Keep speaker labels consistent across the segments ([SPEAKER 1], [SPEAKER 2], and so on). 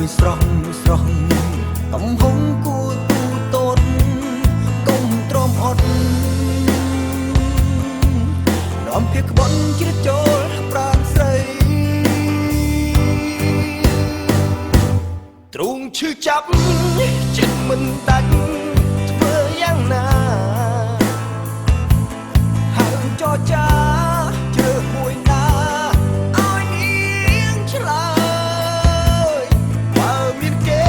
[SPEAKER 1] យស្រស់ស្រស់កំហុងគួទូតូតកុំទ្រាំអត់នាំភៀកក្បន់ជ្រៀតចូលប្រាណស្រីទ្រូងឈឺចាប់ចិត្តមិនដាច់ធ្វើយ៉ាងណាហើយចរចាជើមួយណាឲ្យនាងឆ្លើយបើមានគេ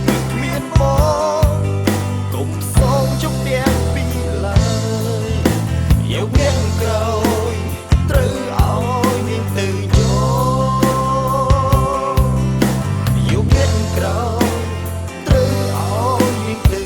[SPEAKER 1] គឺគ្មានបងកុំសងជុំទាំងពីរឡើយយកអ្នកក្រោយត្រូវឲ្យនាងទៅយកអ្នកក្រោយត្រូវឲ្យនាងទៅ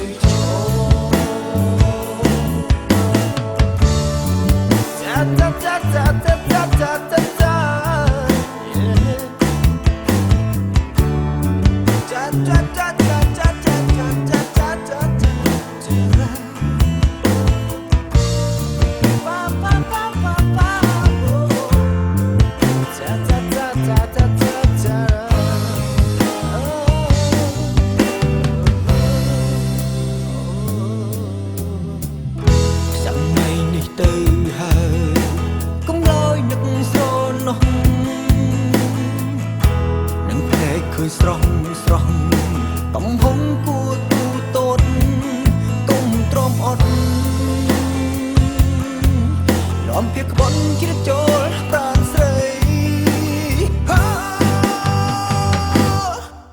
[SPEAKER 1] ទៅហើយកុំឡើយនឹកស្រណោះនឹងភ្នែកឃើញស្រស់ស្រស់កំហុងគួទូតូតកុំទ្រាំអត់នាំភៀកក្បន់ជ្រៀតចូលប្រាណស្រី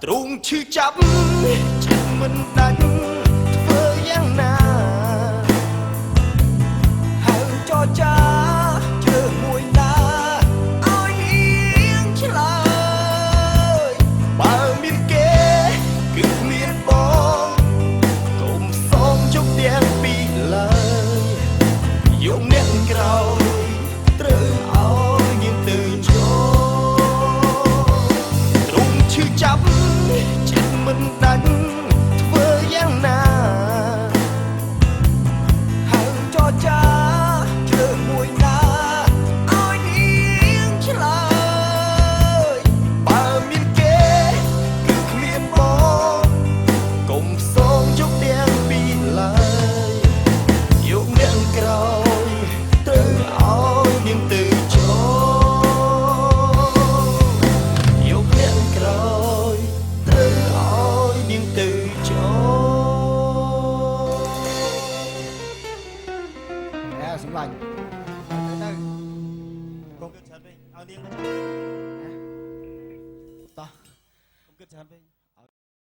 [SPEAKER 1] ទ្រូងឈឺចាប់ចិត្តមិនដាច់ធ្វើយ៉ាងណាចរចាជើមួយណាឲ្យនាងឆ្លើយបើមានគេគឺគ្មានបងកុំសងជុំទាំងពីរឡើយយកអ្នកក្រោយត្រូវឲ្យនាងទៅចូលទ្រូងឈឺចាប់ចិត្តមិនដាច់ធ្វើយ៉ាងណាហើយចរចាមួយណាឲ្យនាងឆ្លើយបើមានគេគឺគ្មានបងកុំសងជុំទាំងពីរឡើយយកអ្នកក្រោយត្រូវឲ្យនាងទៅចូលយកអ្នកក្រោយត្រូវឲ្យនាងទៅចូលសម្លាញ់ទៅកុំគិតច្រើនពេកឲ្យនាងទៅតោះកុំគិតច្រើនពេក